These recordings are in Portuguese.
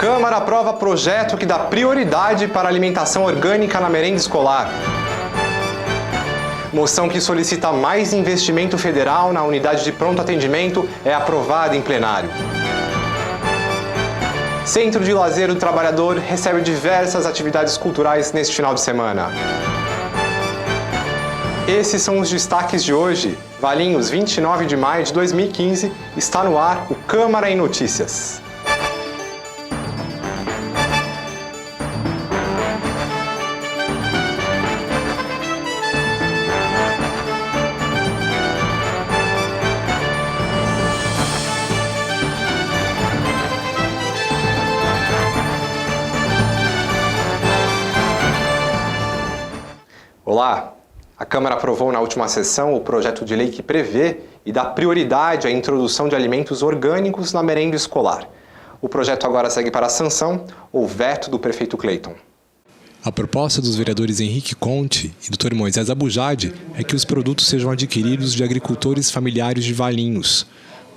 Câmara aprova projeto que dá prioridade para a alimentação orgânica na merenda escolar. Moção que solicita mais investimento federal na unidade de pronto atendimento é aprovada em plenário. Centro de Lazer do Trabalhador recebe diversas atividades culturais neste final de semana. Esses são os destaques de hoje. Valinhos, 29 de maio de 2015, está no ar o Câmara em Notícias. Olá! A Câmara aprovou na última sessão o projeto de lei que prevê e dá prioridade à introdução de alimentos orgânicos na merenda escolar. O projeto agora segue para a sanção ou veto do prefeito Cleiton. A proposta dos vereadores Henrique Conte e Dr. Moisés Abujade é que os produtos sejam adquiridos de agricultores familiares de Valinhos.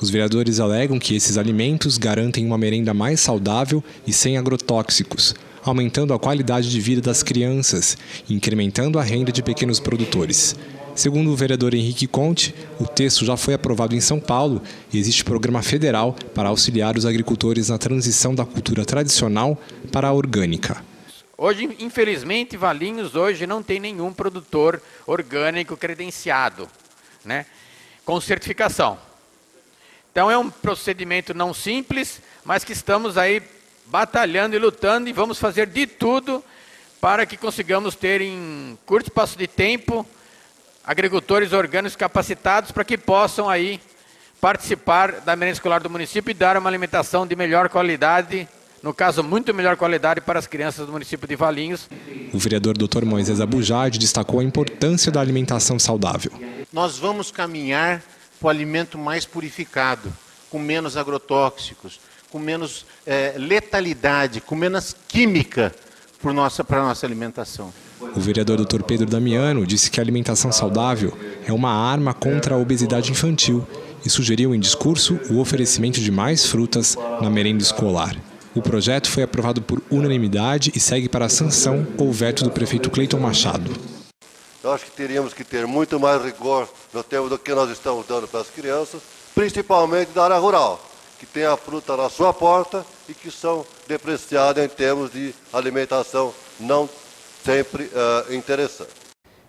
Os vereadores alegam que esses alimentos garantem uma merenda mais saudável e sem agrotóxicos, aumentando a qualidade de vida das crianças e incrementando a renda de pequenos produtores. Segundo o vereador Henrique Conte, o texto já foi aprovado em São Paulo e existe programa federal para auxiliar os agricultores na transição da cultura tradicional para a orgânica. Hoje, infelizmente, Valinhos hoje não tem nenhum produtor orgânico credenciado, com certificação. Então é um procedimento não simples, mas que estamos aí batalhando e lutando e vamos fazer de tudo para que consigamos ter em curto espaço de tempo agricultores orgânicos capacitados para que possam aí participar da merenda escolar do município e dar uma alimentação de melhor qualidade, no caso muito melhor qualidade para as crianças do município de Valinhos. O vereador Dr. Moisés Abujade destacou a importância da alimentação saudável. Nós vamos caminhar para o alimento mais purificado, com menos agrotóxicos, com menos letalidade, com menos química para a nossa alimentação. O vereador Dr. Pedro Damiano disse que a alimentação saudável é uma arma contra a obesidade infantil e sugeriu em discurso o oferecimento de mais frutas na merenda escolar. O projeto foi aprovado por unanimidade e segue para a sanção ou veto do prefeito Cleiton Machado. Eu acho que teríamos que ter muito mais rigor no tempo do que nós estamos dando para as crianças, principalmente da área rural, que tem a fruta na sua porta e que são depreciadas em termos de alimentação não sempre interessante.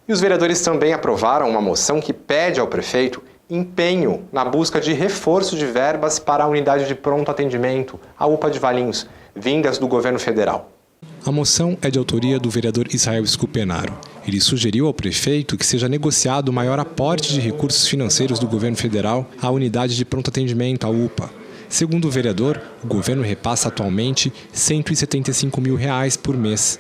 E os vereadores também aprovaram uma moção que pede ao prefeito empenho na busca de reforço de verbas para a unidade de pronto atendimento, a UPA de Valinhos, vindas do governo federal. A moção é de autoria do vereador Israel Scupenaro. Ele sugeriu ao prefeito que seja negociado o maior aporte de recursos financeiros do governo federal à unidade de pronto atendimento, a UPA. Segundo o vereador, o governo repassa atualmente R$ 175 mil por mês.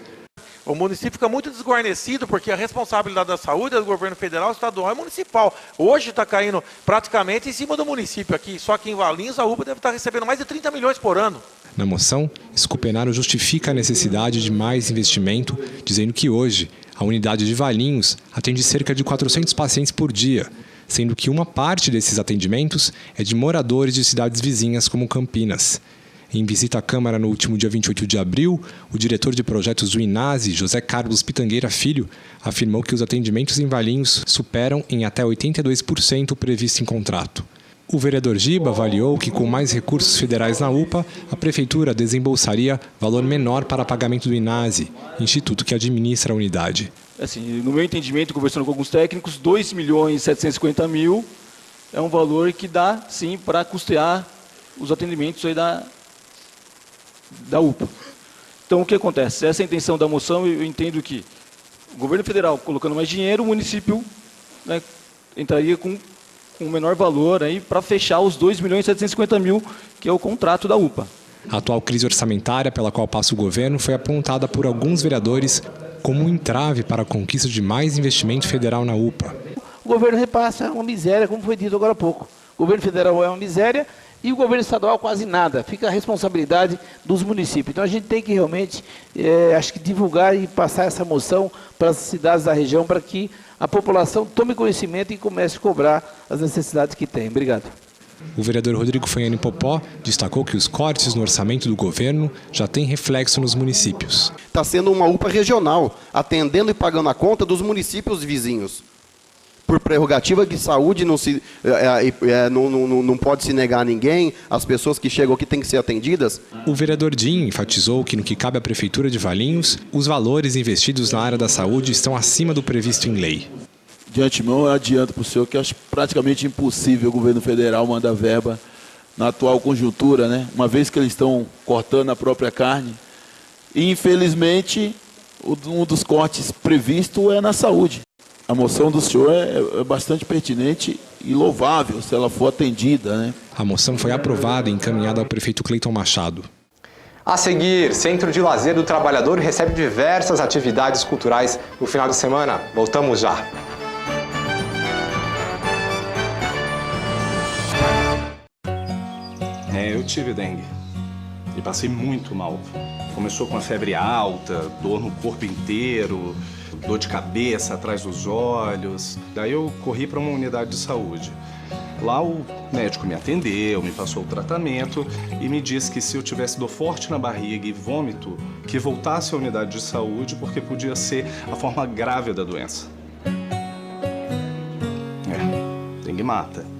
O município fica muito desguarnecido porque a responsabilidade da saúde é do governo federal, estadual e municipal. Hoje está caindo praticamente em cima do município aqui. Só que em Valinhos a UPA deve estar recebendo mais de 30 milhões por ano. Na moção, Scupenaro justifica a necessidade de mais investimento, dizendo que hoje a unidade de Valinhos atende cerca de 400 pacientes por dia, sendo que uma parte desses atendimentos é de moradores de cidades vizinhas como Campinas. Em visita à Câmara no último dia 28 de abril, o diretor de projetos do INASE, José Carlos Pitangueira Filho, afirmou que os atendimentos em Valinhos superam em até 82% o previsto em contrato. O vereador Giba avaliou que, com mais recursos federais na UPA, a Prefeitura desembolsaria valor menor para pagamento do INASE, instituto que administra a unidade. Assim, no meu entendimento, conversando com alguns técnicos, 2.750.000 é um valor que dá, sim, para custear os atendimentos aí da UPA. Então, o que acontece? Essa é a intenção da moção. Eu entendo que o governo federal colocando mais dinheiro, o município entraria com um menor valor para fechar os 2.750.000, que é o contrato da UPA. A atual crise orçamentária pela qual passa o governo foi apontada por alguns vereadores como um entrave para a conquista de mais investimento federal na UPA. O governo repassa uma miséria, como foi dito agora há pouco. O governo federal é uma miséria e o governo estadual quase nada. Fica a responsabilidade dos municípios. Então a gente tem que realmente, acho que divulgar e passar essa moção para as cidades da região para que a população tome conhecimento e comece a cobrar as necessidades que tem. Obrigado. O vereador Rodrigo Fanhani Popó destacou que os cortes no orçamento do governo já têm reflexo nos municípios. Está sendo uma UPA regional, atendendo e pagando a conta dos municípios vizinhos. Por prerrogativa de saúde, não pode se negar a ninguém, as pessoas que chegam aqui têm que ser atendidas. O vereador Dinho enfatizou que no que cabe à Prefeitura de Valinhos, os valores investidos na área da saúde estão acima do previsto em lei. De antemão, eu adianto para o senhor que acho praticamente impossível o governo federal mandar verba na atual conjuntura, né? Uma vez que eles estão cortando a própria carne. E, infelizmente, um dos cortes previsto é na saúde. A moção do senhor é bastante pertinente e louvável, se ela for atendida, né? A moção foi aprovada e encaminhada ao prefeito Cleiton Machado. A seguir, Centro de Lazer do Trabalhador recebe diversas atividades culturais no final de semana. Voltamos já. Eu tive dengue e passei muito mal. Começou com a febre alta, dor no corpo inteiro, dor de cabeça atrás dos olhos. Daí eu corri para uma unidade de saúde. Lá o médico me atendeu, me passou o tratamento e me disse que se eu tivesse dor forte na barriga e vômito, que voltasse à unidade de saúde porque podia ser a forma grave da doença. Dengue mata.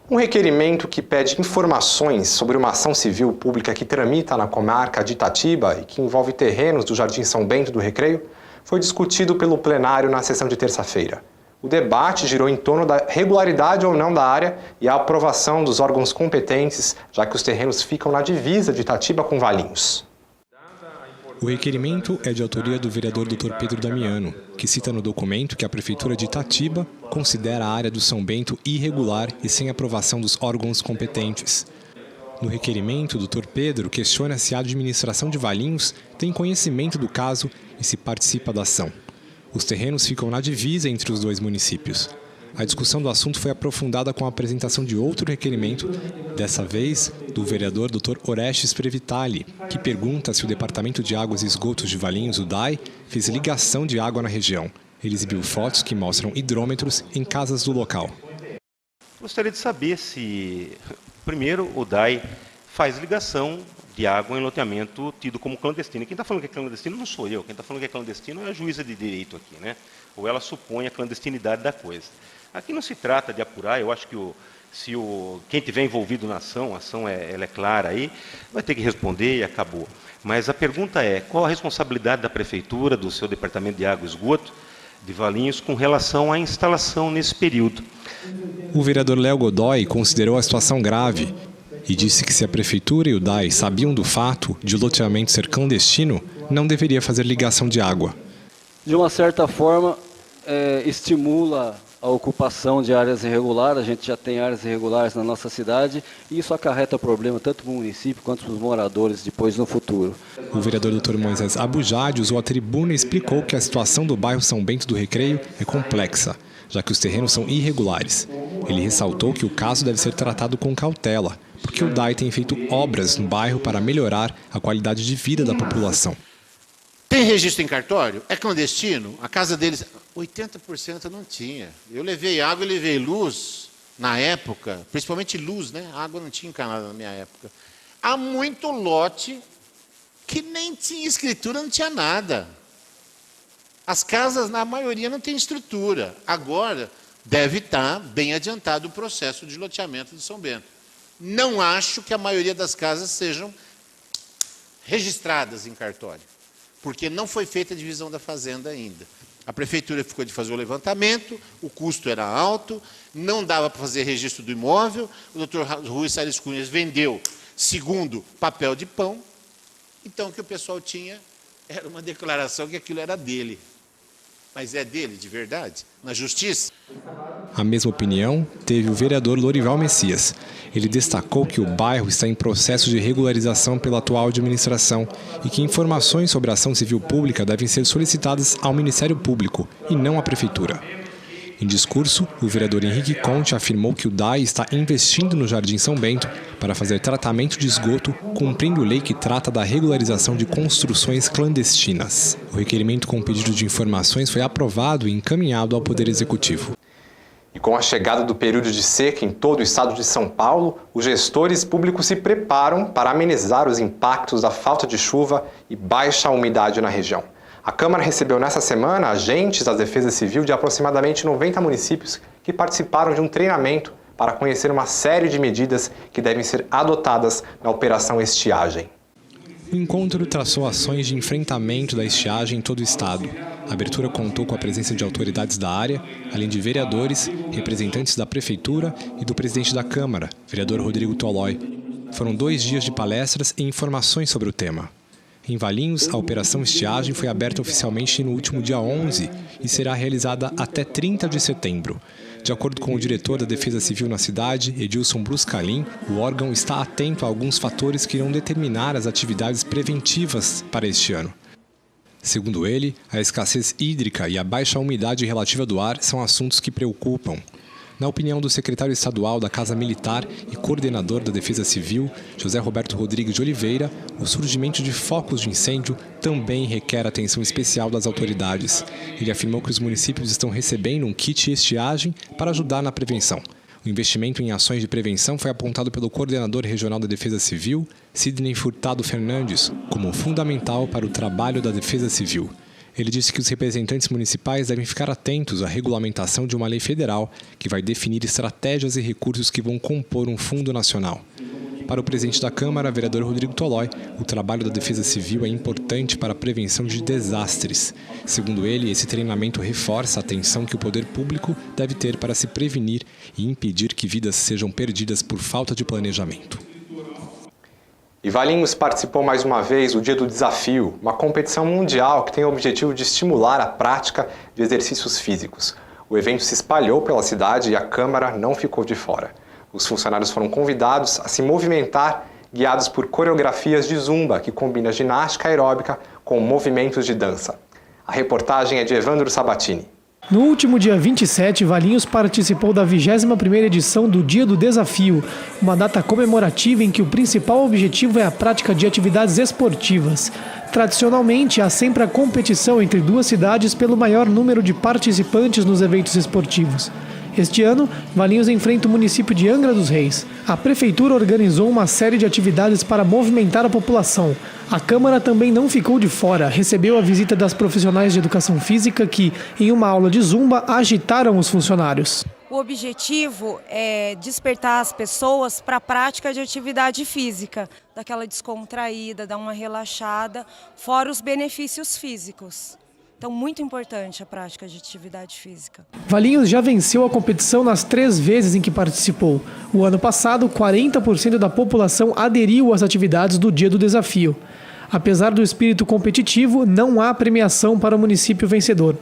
Um requerimento que pede informações sobre uma ação civil pública que tramita na comarca de Itatiba e que envolve terrenos do Jardim São Bento do Recreio foi discutido pelo plenário na sessão de terça-feira. O debate girou em torno da regularidade ou não da área e a aprovação dos órgãos competentes, já que os terrenos ficam na divisa de Itatiba com Valinhos. O requerimento é de autoria do vereador Dr. Pedro Damiano, que cita no documento que a Prefeitura de Itatiba considera a área do São Bento irregular e sem aprovação dos órgãos competentes. No requerimento, o Dr. Pedro questiona se a administração de Valinhos tem conhecimento do caso e se participa da ação. Os terrenos ficam na divisa entre os dois municípios. A discussão do assunto foi aprofundada com a apresentação de outro requerimento, dessa vez do vereador Dr. Orestes Previtali, que pergunta se o Departamento de Águas e Esgotos de Valinhos, o DAI, fez ligação de água na região. Ele exibiu fotos que mostram hidrômetros em casas do local. Gostaria de saber se, primeiro, o DAI faz ligação de água em loteamento tido como clandestino. Quem está falando que é clandestino não sou eu. Quem está falando que é clandestino é a juíza de direito aqui, né? Ou ela supõe a clandestinidade da coisa. Aqui não se trata de apurar, eu acho que quem tiver envolvido na ação, a ação ela é clara aí, vai ter que responder e acabou. Mas a pergunta é, qual a responsabilidade da Prefeitura, do seu Departamento de Água e Esgoto, de Valinhos, com relação à instalação nesse período? O vereador Léo Godoy considerou a situação grave e disse que se a Prefeitura e o DAI sabiam do fato de o loteamento ser clandestino, não deveria fazer ligação de água. De uma certa forma, estimula a ocupação de áreas irregulares. A gente já tem áreas irregulares na nossa cidade e isso acarreta problema tanto para o município quanto para os moradores depois no futuro. O vereador Dr. Moisés Abujade usou a tribuna e explicou que a situação do bairro São Bento do Recreio é complexa, já que os terrenos são irregulares. Ele ressaltou que o caso deve ser tratado com cautela, porque o DAI tem feito obras no bairro para melhorar a qualidade de vida da população. Tem registro em cartório? É clandestino? A casa deles, 80% não tinha. Eu levei água e levei luz na época, principalmente luz, né? A água não tinha encanada na minha época. Há muito lote que nem tinha escritura, não tinha nada. As casas, na maioria, não tem estrutura. Agora, deve estar bem adiantado o processo de loteamento de São Bento. Não acho que a maioria das casas sejam registradas em cartório, porque não foi feita a divisão da fazenda ainda. A prefeitura ficou de fazer o levantamento, o custo era alto, não dava para fazer registro do imóvel, o doutor Rui Salles Cunha vendeu segundo papel de pão, então o que o pessoal tinha era uma declaração que aquilo era dele. Mas é dele, de verdade? Na justiça? A mesma opinião teve o vereador Lorival Messias. Ele destacou que o bairro está em processo de regularização pela atual administração e que informações sobre a ação civil pública devem ser solicitadas ao Ministério Público e não à Prefeitura. Em discurso, o vereador Henrique Conte afirmou que o DAI está investindo no Jardim São Bento para fazer tratamento de esgoto, cumprindo lei que trata da regularização de construções clandestinas. O requerimento com pedido de informações foi aprovado e encaminhado ao Poder Executivo. E com a chegada do período de seca em todo o estado de São Paulo, os gestores públicos se preparam para amenizar os impactos da falta de chuva e baixa umidade na região. A Câmara recebeu nessa semana agentes da Defesa Civil de aproximadamente 90 municípios que participaram de um treinamento para conhecer uma série de medidas que devem ser adotadas na Operação Estiagem. O encontro traçou ações de enfrentamento da estiagem em todo o estado. A abertura contou com a presença de autoridades da área, além de vereadores, representantes da Prefeitura e do presidente da Câmara, vereador Rodrigo Tolói. Foram 2 dias de palestras e informações sobre o tema. Em Valinhos, a Operação Estiagem foi aberta oficialmente no último dia 11 e será realizada até 30 de setembro. De acordo com o diretor da Defesa Civil na cidade, Edilson Bruscalin, o órgão está atento a alguns fatores que irão determinar as atividades preventivas para este ano. Segundo ele, a escassez hídrica e a baixa umidade relativa do ar são assuntos que preocupam. Na opinião do secretário estadual da Casa Militar e coordenador da Defesa Civil, José Roberto Rodrigues de Oliveira, o surgimento de focos de incêndio também requer atenção especial das autoridades. Ele afirmou que os municípios estão recebendo um kit estiagem para ajudar na prevenção. O investimento em ações de prevenção foi apontado pelo coordenador regional da Defesa Civil, Sidney Furtado Fernandes, como fundamental para o trabalho da Defesa Civil. Ele disse que os representantes municipais devem ficar atentos à regulamentação de uma lei federal que vai definir estratégias e recursos que vão compor um fundo nacional. Para o presidente da Câmara, vereador Rodrigo Tolói, o trabalho da Defesa Civil é importante para a prevenção de desastres. Segundo ele, esse treinamento reforça a atenção que o poder público deve ter para se prevenir e impedir que vidas sejam perdidas por falta de planejamento. E Valinhos participou mais uma vez do Dia do Desafio, uma competição mundial que tem o objetivo de estimular a prática de exercícios físicos. O evento se espalhou pela cidade e a Câmara não ficou de fora. Os funcionários foram convidados a se movimentar, guiados por coreografias de zumba, que combina ginástica aeróbica com movimentos de dança. A reportagem é de Evandro Sabatini. No último dia 27, Valinhos participou da 21ª edição do Dia do Desafio, uma data comemorativa em que o principal objetivo é a prática de atividades esportivas. Tradicionalmente, há sempre a competição entre 2 cidades pelo maior número de participantes nos eventos esportivos. Este ano, Valinhos enfrenta o município de Angra dos Reis. A Prefeitura organizou uma série de atividades para movimentar a população. A Câmara também não ficou de fora, recebeu a visita das profissionais de educação física que, em uma aula de zumba, agitaram os funcionários. O objetivo é despertar as pessoas para a prática de atividade física, daquela descontraída, dar uma relaxada, fora os benefícios físicos. Então, muito importante a prática de atividade física. Valinhos já venceu a competição nas 3 vezes em que participou. O ano passado, 40% da população aderiu às atividades do Dia do Desafio. Apesar do espírito competitivo, não há premiação para o município vencedor.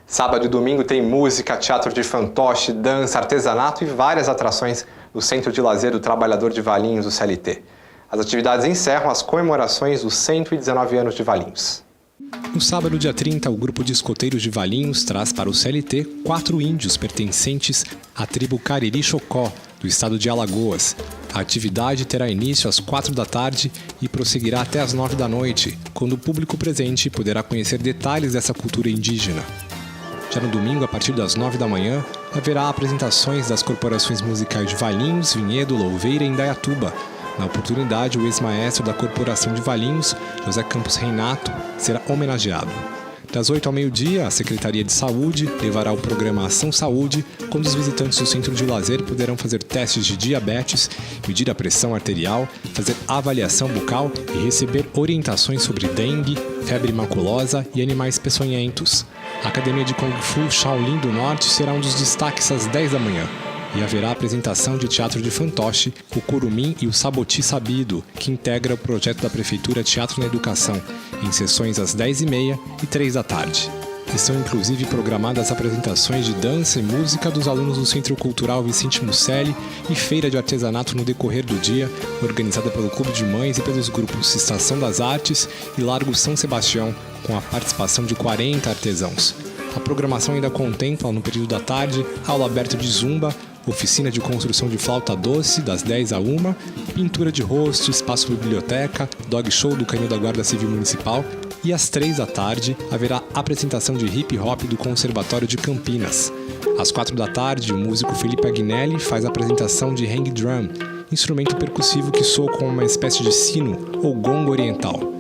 Sábado e domingo tem música, teatro de fantoche, dança, artesanato e várias atrações no Centro de Lazer do Trabalhador de Valinhos, o CLT. As atividades encerram as comemorações dos 119 anos de Valinhos. No sábado, dia 30, o grupo de escoteiros de Valinhos traz para o CLT 4 índios pertencentes à tribo Cariri Chocó, do estado de Alagoas. A atividade terá início às 4 da tarde e prosseguirá até às 9 da noite, quando o público presente poderá conhecer detalhes dessa cultura indígena. Já no domingo, a partir das 9 da manhã, haverá apresentações das corporações musicais de Valinhos, Vinhedo, Louveira e Indaiatuba. Na oportunidade, o ex-maestro da Corporação de Valinhos, José Campos Reinato, será homenageado. Das 8 ao meio-dia, a Secretaria de Saúde levará o programa Ação Saúde, quando os visitantes do Centro de Lazer poderão fazer testes de diabetes, medir a pressão arterial, fazer avaliação bucal e receber orientações sobre dengue, febre maculosa e animais peçonhentos. A Academia de Kung Fu Shaolin do Norte será um dos destaques às 10 da manhã. E haverá apresentação de teatro de fantoche, o Curumim e o Saboti Sabido, que integra o projeto da Prefeitura Teatro na Educação, em sessões às 10h30 e 3 da tarde. Estão inclusive programadas apresentações de dança e música dos alunos do Centro Cultural Vicente Musselli e feira de artesanato no decorrer do dia, organizada pelo Clube de Mães e pelos grupos Estação das Artes e Largo São Sebastião, com a participação de 40 artesãos. A programação ainda contempla, no período da tarde, aula aberta de zumba, oficina de construção de flauta doce, das 10 à 1, pintura de rosto, espaço biblioteca, dog show do Canil da Guarda Civil Municipal e às 3 da tarde haverá apresentação de hip hop do Conservatório de Campinas. Às 4 da tarde, o músico Felipe Agnelli faz a apresentação de hang drum, instrumento percussivo que soa como uma espécie de sino ou gongo oriental.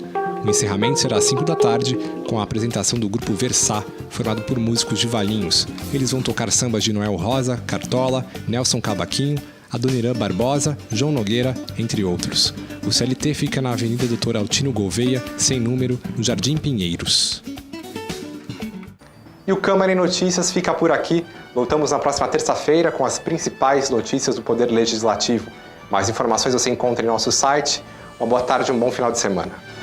O encerramento será às 5 da tarde, com a apresentação do grupo Versá, formado por músicos de Valinhos. Eles vão tocar sambas de Noel Rosa, Cartola, Nelson Cavaquinho, Adoniran Barbosa, João Nogueira, entre outros. O CLT fica na Avenida Doutor Altino Gouveia, sem número, no Jardim Pinheiros. E o Câmara em Notícias fica por aqui. Voltamos na próxima terça-feira com as principais notícias do Poder Legislativo. Mais informações você encontra em nosso site. Uma boa tarde e um bom final de semana.